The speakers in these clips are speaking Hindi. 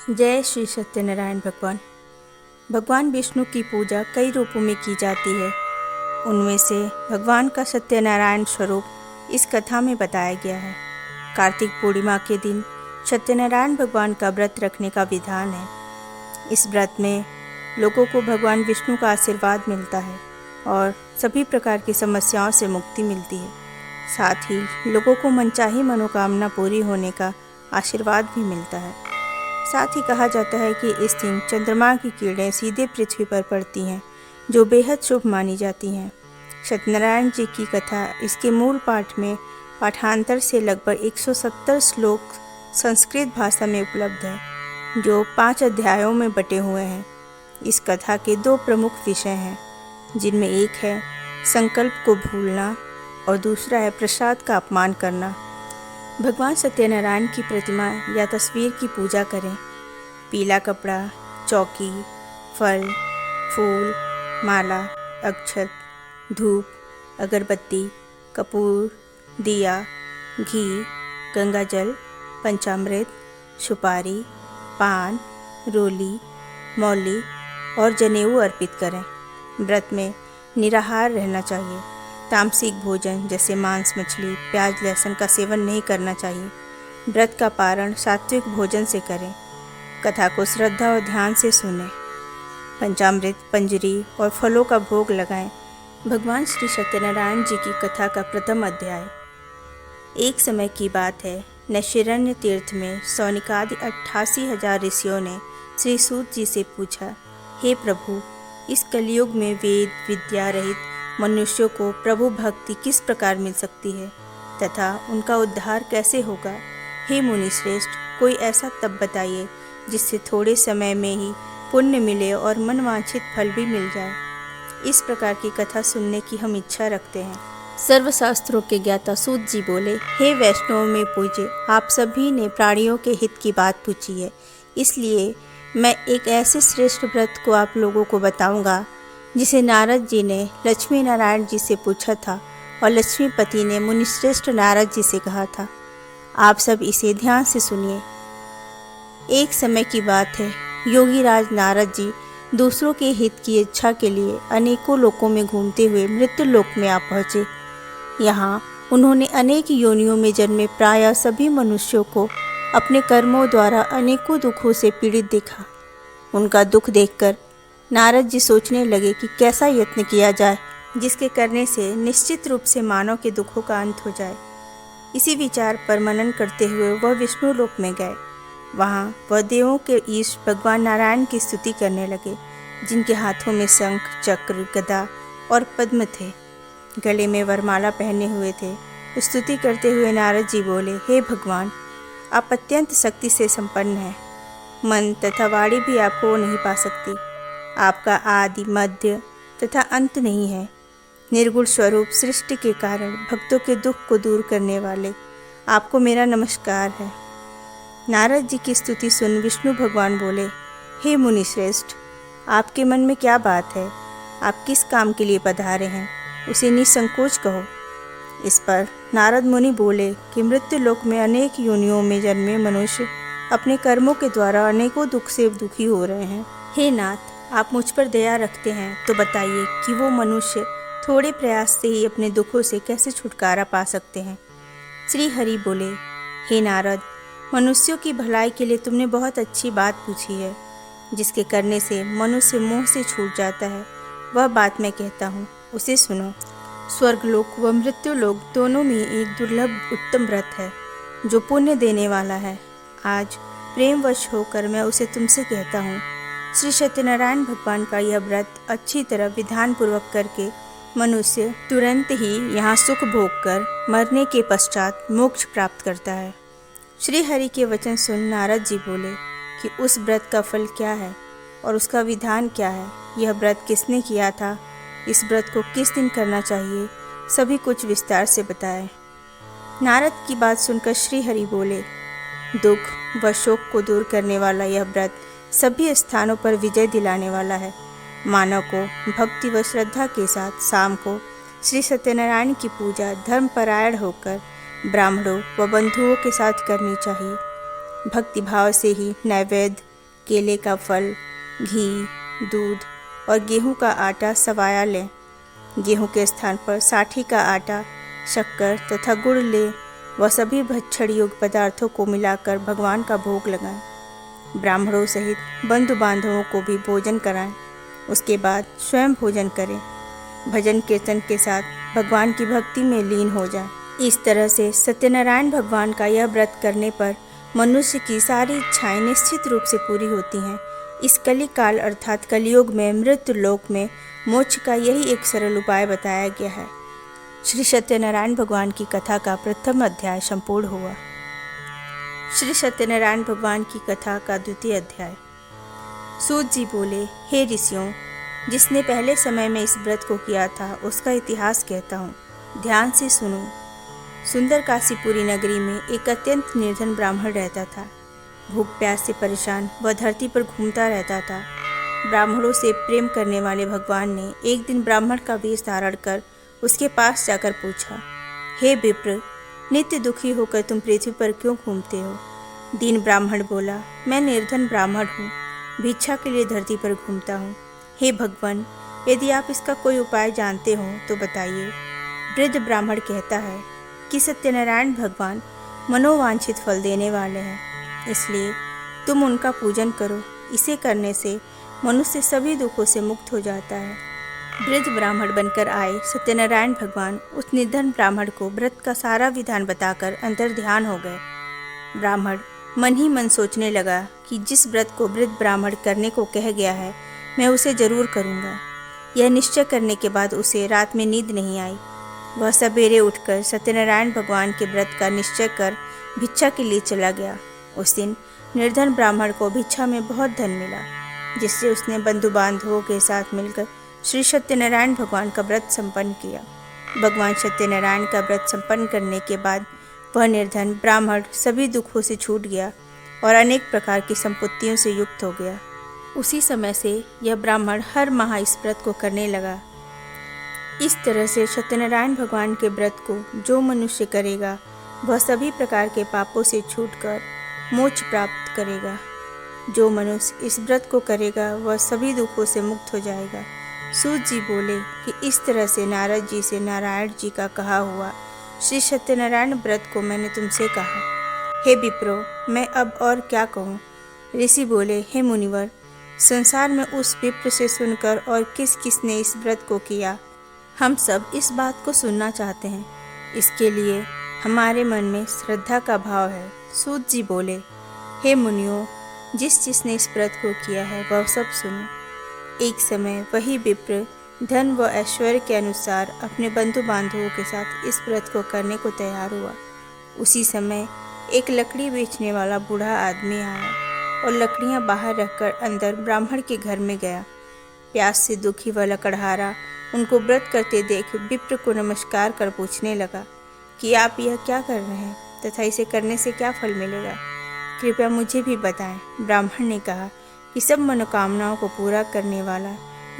जय श्री सत्यनारायण भगवान। भगवान विष्णु की पूजा कई रूपों में की जाती है। उनमें से भगवान का सत्यनारायण स्वरूप इस कथा में बताया गया है। कार्तिक पूर्णिमा के दिन सत्यनारायण भगवान का व्रत रखने का विधान है। इस व्रत में लोगों को भगवान विष्णु का आशीर्वाद मिलता है और सभी प्रकार की समस्याओं से मुक्ति मिलती है। साथ ही लोगों को मनचाही मनोकामना पूरी होने का आशीर्वाद भी मिलता है। साथ ही कहा जाता है कि इस दिन चंद्रमा की किरणें सीधे पृथ्वी पर पड़ती हैं, जो बेहद शुभ मानी जाती हैं। सत्यनारायण जी की कथा इसके मूल पाठ में पाठांतर से लगभग 170 श्लोक संस्कृत भाषा में उपलब्ध है, जो 5 अध्यायों में बटे हुए हैं। इस कथा के 2 प्रमुख विषय हैं, जिनमें एक है संकल्प को भूलना और दूसरा है प्रसाद का अपमान करना। भगवान सत्यनारायण की प्रतिमा या तस्वीर की पूजा करें। पीला कपड़ा, चौकी, फल, फूल, माला, अक्षत, धूप, अगरबत्ती, कपूर, दिया, घी, गंगाजल, पंचामृत, सुपारी, पान, रोली, मौली और जनेऊ अर्पित करें। व्रत में निराहार रहना चाहिए। तामसिक भोजन जैसे मांस, मछली, प्याज, लहसुन का सेवन नहीं करना चाहिए। व्रत का पारण सात्विक भोजन से करें। कथा को श्रद्धा और ध्यान से सुनें। पंचामृत, पंजरी और फलों का भोग लगाएं। भगवान श्री सत्यनारायण जी की कथा का प्रथम अध्याय। एक समय की बात है, नैशिरण्य तीर्थ में सौनिकादि 88,000 ऋषियों ने श्री सूत जी से पूछा, हे प्रभु, इस कलयुग में वेद विद्या रहित मनुष्यों को प्रभु भक्ति किस प्रकार मिल सकती है तथा उनका उद्धार कैसे होगा। हे मुनि श्रेष्ठ, कोई ऐसा तप बताइए जिससे थोड़े समय में ही पुण्य मिले और मनवांछित फल भी मिल जाए। इस प्रकार की कथा सुनने की हम इच्छा रखते हैं। सर्वशास्त्रों के ज्ञाता सूत जी बोले, हे वैष्णव में पूज्य, आप सभी ने प्राणियों के हित की बात पूछी है, इसलिए मैं एक ऐसे श्रेष्ठ व्रत को आप लोगों को बताऊंगा जिसे नारद जी ने लक्ष्मी नारायण जी से पूछा था और लक्ष्मीपति ने मुनिश्रेष्ठ नारद जी से कहा था। आप सब इसे ध्यान से सुनिए। एक समय की बात है, योगी राज नारद जी दूसरों के हित की इच्छा के लिए अनेकों लोकों में घूमते हुए मृत्यु लोक में आ पहुँचे। यहाँ उन्होंने अनेक योनियों में जन्मे प्रायः सभी मनुष्यों को अपने कर्मों द्वारा अनेकों दुखों से पीड़ित देखा। उनका दुख देखकर नारद जी सोचने लगे कि कैसा यत्न किया जाए जिसके करने से निश्चित रूप से मानव के दुखों का अंत हो जाए। इसी विचार पर मनन करते हुए वह विष्णु लोक में गए। वहाँ वह देवों के ईश भगवान नारायण की स्तुति करने लगे, जिनके हाथों में शंख, चक्र, गदा और पद्म थे। गले में वरमाला पहने हुए थे। स्तुति करते हुए नारद जी बोले, हे भगवान, आप अत्यंत शक्ति से संपन्न हैं। मन तथा वाणी भी आपको नहीं पा सकती। आपका आदि, मध्य तथा अंत नहीं है। निर्गुण स्वरूप सृष्टि के कारण भक्तों के दुख को दूर करने वाले आपको मेरा नमस्कार है। नारद जी की स्तुति सुन विष्णु भगवान बोले, हे मुनि श्रेष्ठ, आपके मन में क्या बात है? आप किस काम के लिए पधारे हैं, उसे निसंकोच कहो। इस पर नारद मुनि बोले कि मृत्यु लोक में अनेक योनियों में जन्मे मनुष्य अपने कर्मों के द्वारा अनेकों दुख से दुखी हो रहे हैं। हे नाथ, आप मुझ पर दया रखते हैं तो बताइए कि वो मनुष्य थोड़े प्रयास से ही अपने दुखों से कैसे छुटकारा पा सकते हैं। श्री हरि बोले, हे नारद, मनुष्यों की भलाई के लिए तुमने बहुत अच्छी बात पूछी है। जिसके करने से मनुष्य मोह से छूट जाता है, वह बात मैं कहता हूँ, उसे सुनो। स्वर्गलोक व मृत्युलोक दोनों में एक दुर्लभ उत्तम व्रत है, जो पुण्य देने वाला है। आज प्रेमवश होकर मैं उसे तुमसे कहता हूँ। श्री सत्यनारायण भगवान का यह व्रत अच्छी तरह विधान पूर्वक करके मनुष्य तुरंत ही यहाँ सुख भोग कर मरने के पश्चात मोक्ष प्राप्त करता है। श्री हरि के वचन सुन नारद जी बोले कि उस व्रत का फल क्या है और उसका विधान क्या है। यह व्रत किसने किया था, इस व्रत को किस दिन करना चाहिए, सभी कुछ विस्तार से बताएं। नारद की बात सुनकर श्री हरि बोले, दुख व शोक को दूर करने वाला यह व्रत सभी स्थानों पर विजय दिलाने वाला है। मानव को भक्ति व श्रद्धा के साथ शाम को श्री सत्यनारायण की पूजा धर्मपरायण होकर ब्राह्मणों व बंधुओं के साथ करनी चाहिए। भक्ति भाव से ही नैवेद्य, केले का फल, घी, दूध और गेहूं का आटा सवाया लें। गेहूं के स्थान पर साठी का आटा, शक्कर तथा गुड़ लें व सभी भक्षण योग्य पदार्थों को मिलाकर भगवान का भोग लगाएं। ब्राह्मणों सहित बंधु बांधवों को भी भोजन कराएं। उसके बाद स्वयं भोजन करें। भजन कीर्तन के साथ भगवान की भक्ति में लीन हो जाएं। इस तरह से सत्यनारायण भगवान का यह व्रत करने पर मनुष्य की सारी इच्छाएं निश्चित रूप से पूरी होती हैं। इस कली काल अर्थात कलियुग में मृत्यु लोक में मोक्ष का यही एक सरल उपाय बताया गया है। श्री सत्यनारायण भगवान की कथा का प्रथम अध्याय संपूर्ण हुआ। श्री सत्यनारायण भगवान की कथा का द्वितीय अध्याय। सूत जी बोले, हे ऋषियों, जिसने पहले समय में इस व्रत को किया था उसका इतिहास कहता हूँ, ध्यान से सुनो। सुंदर काशीपुरी नगरी में एक अत्यंत निर्धन ब्राह्मण रहता था। भूख प्यास से परेशान वह धरती पर घूमता रहता था। ब्राह्मणों से प्रेम करने वाले भगवान ने एक दिन ब्राह्मण का वेश धारण कर उसके पास जाकर पूछा, हे विप्र, नित्य दुखी होकर तुम पृथ्वी पर क्यों घूमते हो? दीन ब्राह्मण बोला, मैं निर्धन ब्राह्मण हूँ, भिक्षा के लिए धरती पर घूमता हूँ। हे भगवान, यदि आप इसका कोई उपाय जानते हो तो बताइए। वृद्ध ब्राह्मण कहता है कि सत्यनारायण भगवान मनोवांछित फल देने वाले हैं, इसलिए तुम उनका पूजन करो। इसे करने से मनुष्य सभी दुखों से मुक्त हो जाता है। वृद्ध ब्राह्मण बनकर आए सत्यनारायण भगवान उस निर्धन ब्राह्मण को व्रत का सारा विधान बताकर अंतर ध्यान हो गए। ब्राह्मण मन ही मन सोचने लगा कि जिस व्रत को वृद्ध ब्राह्मण करने को कह गया है मैं उसे जरूर करूँगा। यह निश्चय करने के बाद उसे रात में नींद नहीं आई। वह सवेरे उठकर सत्यनारायण भगवान के व्रत का निश्चय कर भिक्षा के लिए चला गया। उस दिन निर्धन ब्राह्मण को भिक्षा में बहुत धन मिला, जिससे उसने बंधु बांधवों के साथ मिलकर श्री सत्यनारायण भगवान का व्रत संपन्न किया। भगवान सत्यनारायण का व्रत संपन्न करने के बाद वह निर्धन ब्राह्मण सभी दुखों से छूट गया और अनेक प्रकार की संपत्तियों से युक्त हो गया। उसी समय से यह ब्राह्मण हर माह इस व्रत को करने लगा। इस तरह से सत्यनारायण भगवान के व्रत को जो मनुष्य करेगा वह सभी प्रकार के पापों से छूटकर मोक्ष प्राप्त करेगा। जो मनुष्य इस व्रत को करेगा वह सभी दुखों से मुक्त हो जाएगा। सूत जी बोले कि इस तरह से नारद जी से नारायण जी का कहा हुआ श्री सत्यनारायण व्रत को मैंने तुमसे कहा। हे विप्रो, मैं अब और क्या कहूँ? ऋषि बोले, हे मुनिवर, संसार में उस विप्र से सुनकर और किस किसने इस व्रत को किया, हम सब इस बात को सुनना चाहते हैं। इसके लिए हमारे मन में श्रद्धा का भाव है। सूत जी बोले, हे मुनियों, जिसने इस व्रत को किया है वह सब सुनो। एक समय वही विप्र धन व ऐश्वर्य के अनुसार अपने बंधु बांधवों के साथ इस व्रत को करने को तैयार हुआ। उसी समय एक लकड़ी बेचने वाला बूढ़ा आदमी आया और लकड़ियां बाहर रखकर अंदर ब्राह्मण के घर में गया। प्यास से दुखी वह लकड़हारा उनको व्रत करते देख विप्र को नमस्कार कर पूछने लगा कि आप यह क्या कर रहे हैं तथा इसे करने से क्या फल मिलेगा, कृपया मुझे भी बताएं। ब्राह्मण ने कहा कि सब मनोकामनाओं को पूरा करने वाला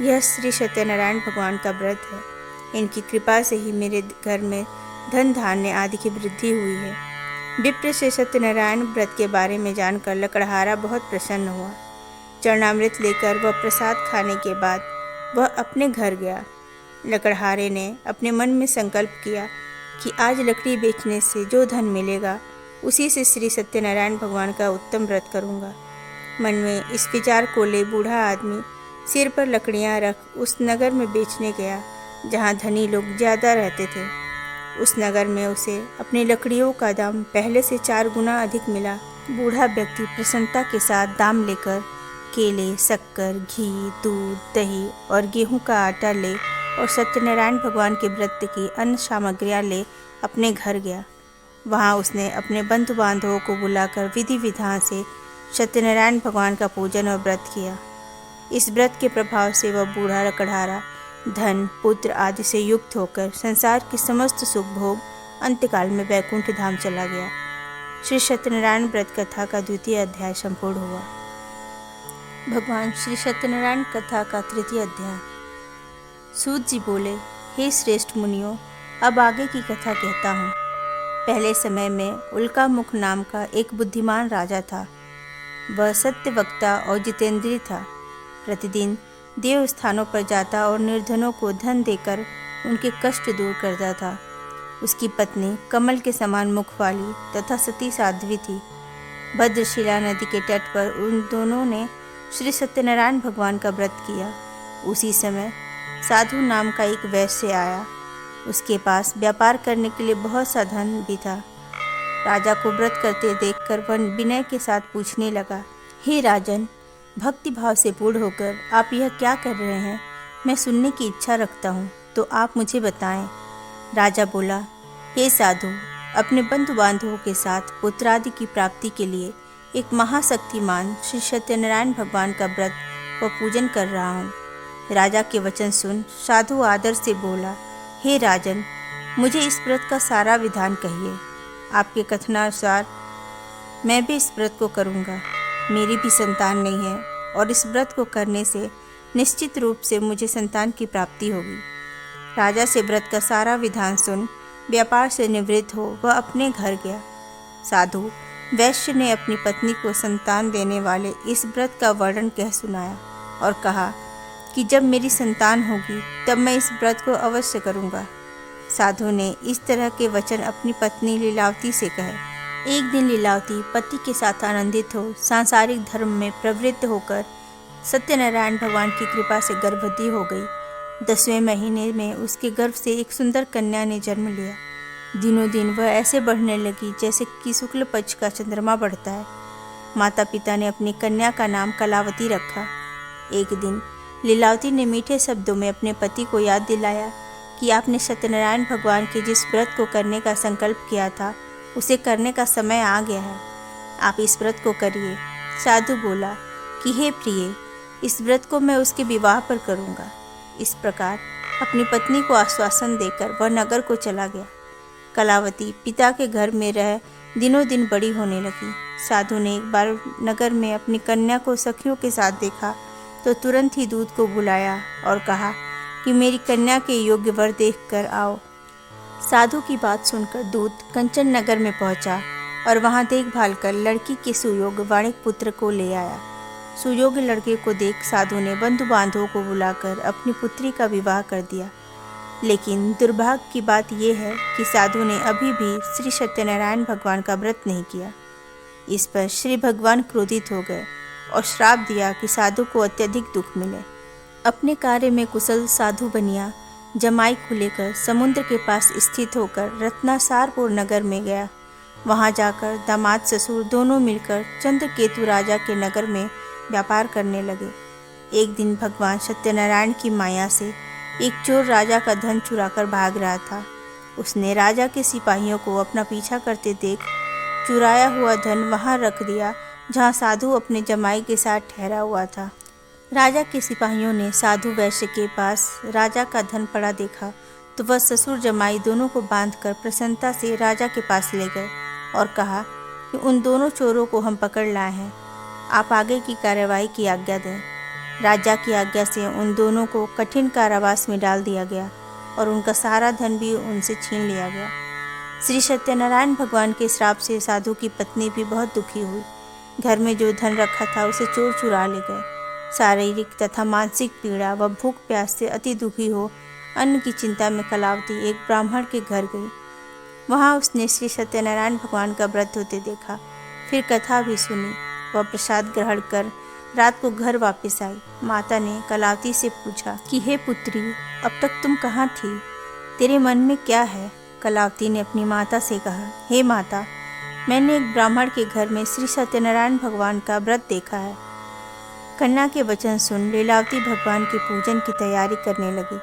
यह श्री सत्यनारायण भगवान का व्रत है। इनकी कृपा से ही मेरे घर में धन धान्य आदि की वृद्धि हुई है। विप्र से सत्यनारायण व्रत के बारे में जानकर लकड़हारा बहुत प्रसन्न हुआ। चरणामृत लेकर वह प्रसाद खाने के बाद वह अपने घर गया। लकड़हारे ने अपने मन में संकल्प किया कि आज लकड़ी बेचने से जो धन मिलेगा उसी से श्री सत्यनारायण भगवान का उत्तम व्रत करूँगा। मन में इस विचार को ले बूढ़ा आदमी सिर पर लकड़ियाँ रख उस नगर में बेचने गया जहाँ धनी लोग ज़्यादा रहते थे। उस नगर में उसे अपनी लकड़ियों का दाम पहले से 4 गुना अधिक मिला। बूढ़ा व्यक्ति प्रसन्नता के साथ दाम लेकर केले, शक्कर, घी, दूध, दही और गेहूं का आटा ले और सत्यनारायण भगवान के व्रत की अन्य सामग्रियाँ ले अपने घर गया। वहाँ उसने अपने बंधु बांधवों को बुलाकर विधि विधान से सत्यनारायण भगवान का पूजन और व्रत किया। इस व्रत के प्रभाव से वह बूढ़ा लकड़हारा धन, पुत्र आदि से युक्त होकर संसार की समस्त सुख भोग अंत्यकाल में वैकुंठ धाम चला गया। श्री सत्यनारायण व्रत कथा का द्वितीय अध्याय संपूर्ण हुआ। भगवान श्री सत्यनारायण कथा का तृतीय अध्याय। सूत जी बोले, हे श्रेष्ठ मुनियों, अब आगे की कथा कहता हूँ। पहले समय में उल्का मुख नाम का एक बुद्धिमान राजा था। वह सत्यवक्ता और जितेंद्रिय था। प्रतिदिन देव स्थानों पर जाता और निर्धनों को धन देकर उनके कष्ट दूर करता था। उसकी पत्नी कमल के समान मुख वाली तथा सती साध्वी थी। भद्रशिला नदी के तट पर उन दोनों ने श्री सत्यनारायण भगवान का व्रत किया। उसी समय साधु नाम का एक वैश्य आया। उसके पास व्यापार करने के लिए बहुत सा धन भी था। राजा को व्रत करते देखकर वह विनय के साथ पूछने लगा, हे राजन, भक्ति भाव से पूर्ण होकर आप यह क्या कर रहे हैं? मैं सुनने की इच्छा रखता हूँ, तो आप मुझे बताएं। राजा बोला, हे साधु, अपने बंधु बांधवों के साथ पुत्रादि की प्राप्ति के लिए एक महाशक्तिमान श्री सत्यनारायण भगवान का व्रत व पूजन कर रहा हूँ। राजा के वचन सुन साधु आदर से बोला, हे राजन, मुझे इस व्रत का सारा विधान कहिए। आपके कथनानुसार मैं भी इस व्रत को करूँगा। मेरी भी संतान नहीं है और इस व्रत को करने से निश्चित रूप से मुझे संतान की प्राप्ति होगी। राजा से व्रत का सारा विधान सुन व्यापार से निवृत्त हो वह अपने घर गया। साधु वैश्य ने अपनी पत्नी को संतान देने वाले इस व्रत का वर्णन कह सुनाया और कहा कि जब मेरी संतान होगी तब मैं इस व्रत को अवश्य करूँगा। साधु ने इस तरह के वचन अपनी पत्नी लीलावती से कहे। एक दिन लीलावती पति के साथ आनंदित हो सांसारिक धर्म में प्रवृत्त होकर सत्यनारायण भगवान की कृपा से गर्भवती हो गई। 10वें महीने में उसके गर्भ से एक सुंदर कन्या ने जन्म लिया। दिनों दिन वह ऐसे बढ़ने लगी जैसे कि शुक्ल पक्ष का चंद्रमा बढ़ता है। माता पिता ने अपनी कन्या का नाम कलावती रखा। एक दिन लीलावती ने मीठे शब्दों में अपने पति को याद दिलाया कि आपने सत्यनारायण भगवान के जिस व्रत को करने का संकल्प किया था उसे करने का समय आ गया है। आप इस व्रत को करिए। साधु बोला कि हे प्रिय, इस व्रत को मैं उसके विवाह पर करूँगा। इस प्रकार अपनी पत्नी को आश्वासन देकर वह नगर को चला गया। कलावती पिता के घर में रह दिनों दिन बड़ी होने लगी। साधु ने एक बार नगर में अपनी कन्या को सखियों के साथ देखा तो तुरंत ही दूत को बुलाया और कहा कि मेरी कन्या के योग्य वर देख कर आओ। साधु की बात सुनकर दूत कंचन नगर में पहुंचा और वहां देखभाल कर लड़की के सुयोग्य वाणिक पुत्र को ले आया। सुयोग्य लड़के को देख साधु ने बंधु बांधवों को बुलाकर अपनी पुत्री का विवाह कर दिया। लेकिन दुर्भाग्य की बात यह है कि साधु ने अभी भी श्री सत्यनारायण भगवान का व्रत नहीं किया। इस पर श्री भगवान क्रोधित हो गए और श्राप दिया कि साधु को अत्यधिक दुख मिले। अपने कार्य में कुशल साधु बनिया जमाई को लेकर समुद्र के पास स्थित होकर रत्नासारपुर नगर में गया। वहां जाकर दामाद ससुर दोनों मिलकर चंद्रकेतु राजा के नगर में व्यापार करने लगे। एक दिन भगवान सत्यनारायण की माया से एक चोर राजा का धन चुराकर भाग रहा था। उसने राजा के सिपाहियों को अपना पीछा करते देख चुराया हुआ धन वहां रख दिया जहां साधु अपने जमाई के साथ ठहरा हुआ था। राजा के सिपाहियों ने साधु वैश्य के पास राजा का धन पड़ा देखा तो वह ससुर जमाई दोनों को बांधकर प्रसन्नता से राजा के पास ले गए और कहा कि उन दोनों चोरों को हम पकड़ लाए हैं, आप आगे की कार्रवाई की आज्ञा दें। राजा की आज्ञा से उन दोनों को कठिन कारावास में डाल दिया गया और उनका सारा धन भी उनसे छीन लिया गया। श्री सत्यनारायण भगवान के श्राप से साधु की पत्नी भी बहुत दुखी हुई। घर में जो धन रखा था उसे चोर चुरा ले गए। शारीरिक तथा मानसिक पीड़ा व भूख प्यास से अति दुखी हो अन्न की चिंता में कलावती एक ब्राह्मण के घर गई। वहाँ उसने श्री सत्यनारायण भगवान का व्रत होते देखा। फिर कथा भी सुनी। वह प्रसाद ग्रहण कर रात को घर वापस आई। माता ने कलावती से पूछा कि हे पुत्री, अब तक तुम कहाँ थी? तेरे मन में क्या है? कलावती ने अपनी माता से कहा, हे माता, मैंने एक ब्राह्मण के घर में श्री सत्यनारायण भगवान का व्रत देखा है। कन्या के वचन सुन लीलावती भगवान के पूजन की तैयारी करने लगी।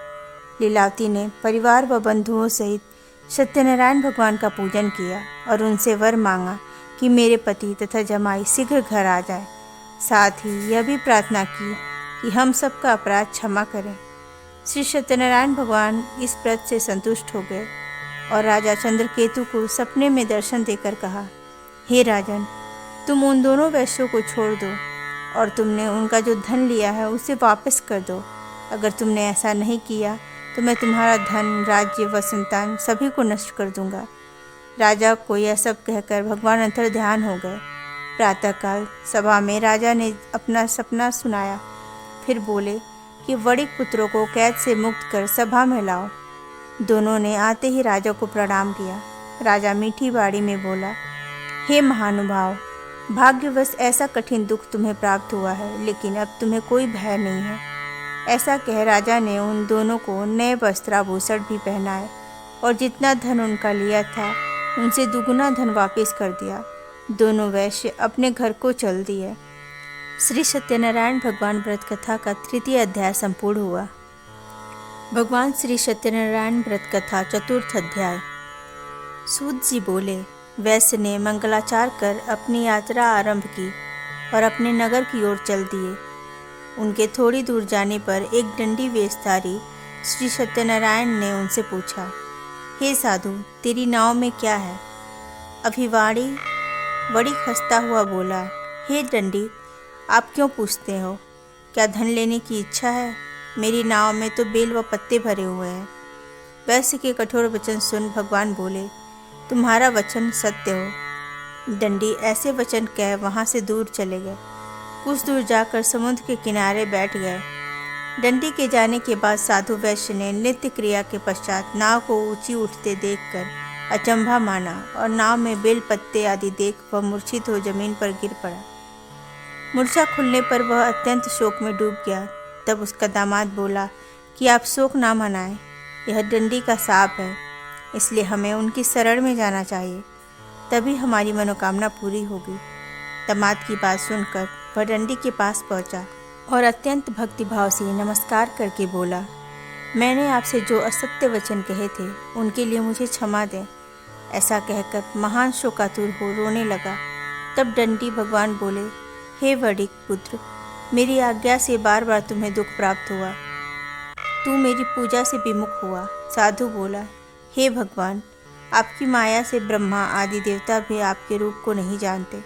लीलावती ने परिवार व बंधुओं सहित सत्यनारायण भगवान का पूजन किया और उनसे वर मांगा कि मेरे पति तथा जमाई शीघ्र घर आ जाए। साथ ही यह भी प्रार्थना की कि हम सबका अपराध क्षमा करें। श्री सत्यनारायण भगवान इस व्रत से संतुष्ट हो गए और राजा चंद्रकेतु को सपने में दर्शन देकर कहा, हे राजन, तुम उन दोनों वैश्यों को छोड़ दो और तुमने उनका जो धन लिया है उसे वापस कर दो। अगर तुमने ऐसा नहीं किया तो मैं तुम्हारा धन, राज्य व संतान सभी को नष्ट कर दूंगा। राजा को यह सब कहकर भगवान अंतर्ध्यान हो गए। प्रातःकाल सभा में राजा ने अपना सपना सुनाया। फिर बोले कि वणिक पुत्रों को कैद से मुक्त कर सभा में लाओ। दोनों ने आते ही राजा को प्रणाम किया। राजा मीठी बाड़ी में बोला, हे महानुभाव, भाग्यवश ऐसा कठिन दुख तुम्हें प्राप्त हुआ है, लेकिन अब तुम्हें कोई भय नहीं है। ऐसा कह राजा ने उन दोनों को नए वस्त्राभूषण भी पहनाए और जितना धन उनका लिया था उनसे दुगुना धन वापस कर दिया। दोनों वैश्य अपने घर को चल दिए। श्री सत्यनारायण भगवान व्रत कथा का तृतीय अध्याय संपूर्ण हुआ। भगवान श्री सत्यनारायण व्रत कथा चतुर्थ अध्याय। सूत जी बोले, वैश्य ने मंगलाचार कर अपनी यात्रा आरंभ की और अपने नगर की ओर चल दिए। उनके थोड़ी दूर जाने पर एक डंडी वेशधारी श्री सत्यनारायण ने उनसे पूछा, हे साधु, तेरी नाव में क्या है? अभिवाड़ी बड़ी खस्ता हुआ बोला, हे डंडी, आप क्यों पूछते हो? क्या धन लेने की इच्छा है? मेरी नाव में तो बेल व पत्ते भरे हुए हैं। वैश्य के कठोर वचन सुन भगवान बोले, तुम्हारा वचन सत्य हो। डंडी ऐसे वचन कह वहाँ से दूर चले गए। कुछ दूर जाकर समुद्र के किनारे बैठ गए। डंडी के जाने के बाद साधु वैश्य ने नित्य क्रिया के पश्चात नाव को ऊंची उठते देखकर अचंभा माना और नाव में बेल पत्ते आदि देख वह मूर्छित हो जमीन पर गिर पड़ा। मूर्छा खुलने पर वह अत्यंत शोक में डूब गया। तब उसका दामाद बोला कि आप शोक ना मनाएं, यह डंडी का शाप है, इसलिए हमें उनकी शरण में जाना चाहिए, तभी हमारी मनोकामना पूरी होगी। दामाद की बात सुनकर वह डंडी के पास पहुंचा और अत्यंत भक्तिभाव से नमस्कार करके बोला, मैंने आपसे जो असत्य वचन कहे थे उनके लिए मुझे क्षमा दें। ऐसा कहकर महान शोकातुर हो रोने लगा। तब डंडी भगवान बोले, हे वणिक पुत्र, मेरी आज्ञा से बार बार तुम्हें दुख प्राप्त हुआ, तू मेरी पूजा से विमुख हुआ। साधु बोला, हे भगवान, आपकी माया से ब्रह्मा आदि देवता भी आपके रूप को नहीं जानते,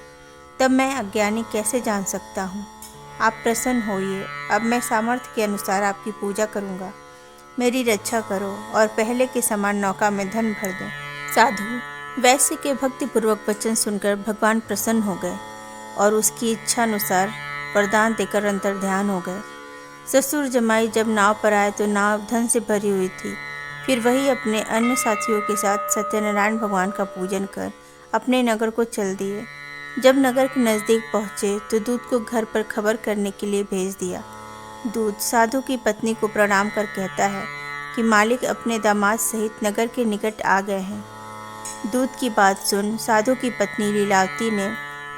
तब मैं अज्ञानी कैसे जान सकता हूँ? आप प्रसन्न होइए, अब मैं सामर्थ्य के अनुसार आपकी पूजा करूँगा। मेरी रक्षा करो और पहले के समान नौका में धन भर दो। साधु वैश्य के भक्तिपूर्वक वचन सुनकर भगवान प्रसन्न हो गए और उसकी इच्छा अनुसार वरदान देकर अंतर्ध्यान हो गए। ससुर जमाई जब नाव पर आए तो नाव धन से भरी हुई थी। फिर वही अपने अन्य साथियों के साथ सत्यनारायण भगवान का पूजन कर अपने नगर को चल दिए। जब नगर के नज़दीक पहुँचे तो दूत को घर पर खबर करने के लिए भेज दिया। दूत साधु की पत्नी को प्रणाम कर कहता है कि मालिक अपने दामाद सहित नगर के निकट आ गए हैं। दूत की बात सुन साधु की पत्नी लीलावती ने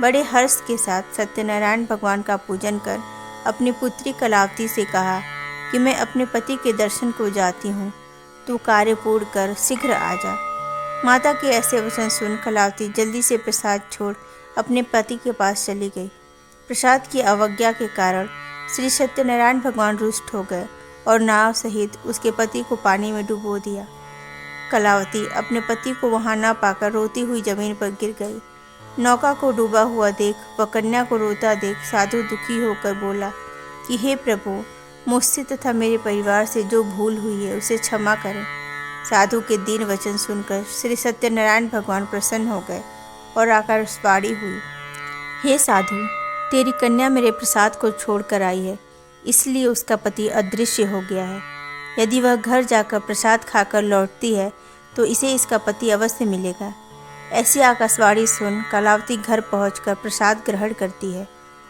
बड़े हर्ष के साथ सत्यनारायण भगवान का पूजन कर अपनी पुत्री कलावती से कहा कि मैं अपने पति के दर्शन को जाती हूँ, तू कार्य पूर्ण कर शीघ्र आ जा। माता के ऐसे वचन सुन कलावती जल्दी से प्रसाद छोड़ अपने पति के पास चली गई। प्रसाद की अवज्ञा के कारण श्री सत्यनारायण भगवान रुष्ट हो गए और नाव सहित उसके पति को पानी में डुबो दिया। कलावती अपने पति को वहां न पाकर रोती हुई जमीन पर गिर गई। नौका को डूबा हुआ देख व कन्या को रोता देख साधु दुखी होकर बोला कि हे प्रभु, मुझसे तथा मेरे परिवार से जो भूल हुई है उसे क्षमा करें। साधु के दीन वचन सुनकर श्री सत्यनारायण भगवान प्रसन्न हो गए और आकाशवाणी हुई, हे साधु, तेरी कन्या मेरे प्रसाद को छोड़कर आई है, इसलिए उसका पति अदृश्य हो गया है। यदि वह घर जाकर प्रसाद खाकर लौटती है तो इसे इसका पति अवश्य मिलेगा। ऐसी आकाशवाणी सुन कलावती घर पहुंचकर प्रसाद ग्रहण करती है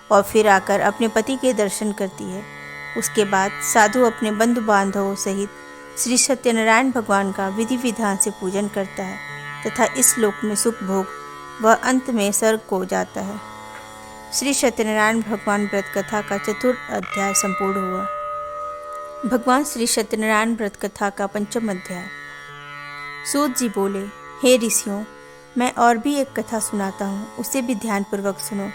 और फिर आकर अपने पति के दर्शन करती है। उसके बाद साधु अपने बंधु बांधवों सहित श्री सत्यनारायण भगवान का विधि विधान से पूजन करता है तथा इस लोक में सुख भोग व अंत में स्वर्ग को जाता है। श्री सत्यनारायण भगवान व्रत कथा का चतुर्थ अध्याय संपूर्ण हुआ। भगवान श्री सत्यनारायण व्रत कथा का पंचम अध्याय। सूत जी बोले, हे ऋषियों, मैं और भी एक कथा सुनाता हूँ, उसे भी ध्यानपूर्वक सुनो।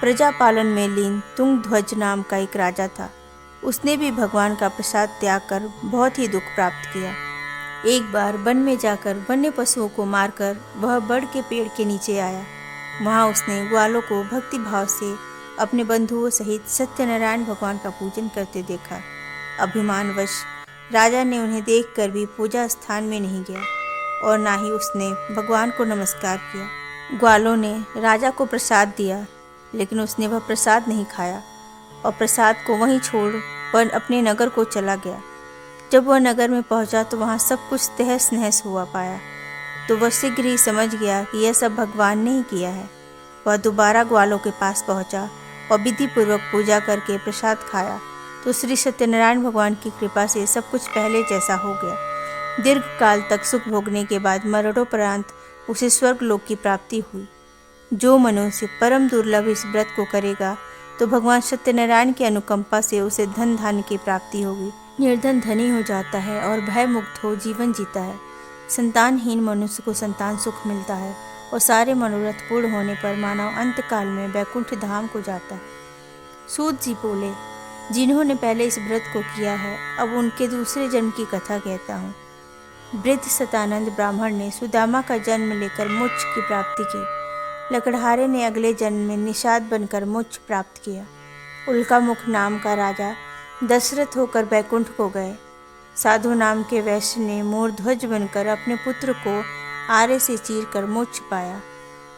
प्रजा पालन में लीन तुंग ध्वज नाम का एक राजा था। उसने भी भगवान का प्रसाद त्याग कर बहुत ही दुख प्राप्त किया। एक बार वन में जाकर वन्य पशुओं को मारकर वह बड़ के पेड़ के नीचे आया। वहाँ उसने ग्वालों को भक्ति भाव से अपने बंधुओं सहित सत्यनारायण भगवान का पूजन करते देखा। अभिमानवश राजा ने उन्हें देखकर भी पूजा स्थान में नहीं गया और ना ही उसने भगवान को नमस्कार किया। ग्वालों ने राजा को प्रसाद दिया, लेकिन उसने वह प्रसाद नहीं खाया और प्रसाद को वहीं छोड़ वह अपने नगर को चला गया। जब वह नगर में पहुंचा तो वहां सब कुछ तहस नहस हुआ पाया, तो वह शीघ्र ही समझ गया कि यह सब भगवान ने ही किया है। वह दोबारा ग्वालों के पास पहुंचा और विधिपूर्वक पूजा करके प्रसाद खाया, तो श्री सत्यनारायण भगवान की कृपा से सब कुछ पहले जैसा हो गया। दीर्घ काल तक सुख भोगने के बाद मरणोपरांत उसे स्वर्ग लोक की प्राप्ति हुई। जो मनुष्य परम दुर्लभ इस व्रत को करेगा तो भगवान सत्यनारायण की अनुकंपा से उसे धन धान्य की प्राप्ति होगी। निर्धन धनी हो जाता है और भय मुक्त हो जीवन जीता है। संतानहीन मनुष्य को संतान सुख मिलता है और सारे मनोरथ पूर्ण होने पर मानव अंत काल में वैकुंठ धाम को जाता है। सूत जी बोले, जिन्होंने पहले इस व्रत को किया है, अब उनके दूसरे जन्म की कथा कहता हूँ। वृद्ध सतानंद ब्राह्मण ने सुदामा का जन्म लेकर मोक्ष की प्राप्ति की। लकड़हारे ने अगले जन्म में निषाद बनकर मोक्ष प्राप्त किया। उल्का मुख नाम का राजा दशरथ होकर बैकुंठ को गए। साधु नाम के वैश्य ने मोरध्वज बनकर अपने पुत्र को आरे से चीर कर मोक्ष पाया।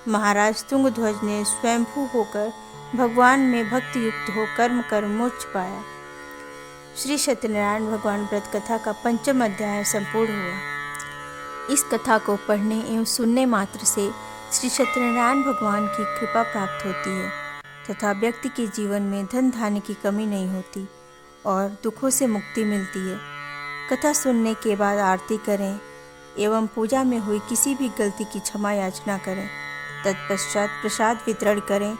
महाराज तुंगध्वज ने स्वयंभू होकर भगवान में भक्ति युक्त हो कर्म कर मोक्ष पाया। श्री सत्यनारायण भगवान व्रत कथा का 5वां अध्याय संपूर्ण हुआ। इस कथा को पढ़ने एवं सुनने मात्र से श्री सत्यनारायण भगवान की कृपा प्राप्त होती है तथा व्यक्ति के जीवन में धन धान्य की कमी नहीं होती और दुखों से मुक्ति मिलती है। कथा सुनने के बाद आरती करें एवं पूजा में हुई किसी भी गलती की क्षमा याचना करें। तत्पश्चात प्रसाद वितरण करें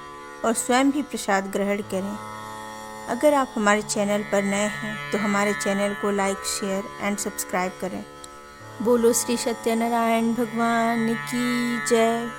और स्वयं भी प्रसाद ग्रहण करें। अगर आप हमारे चैनल पर नए हैं तो हमारे चैनल को लाइक, शेयर एंड सब्सक्राइब करें। बोलो श्री सत्यनारायण भगवान की जय।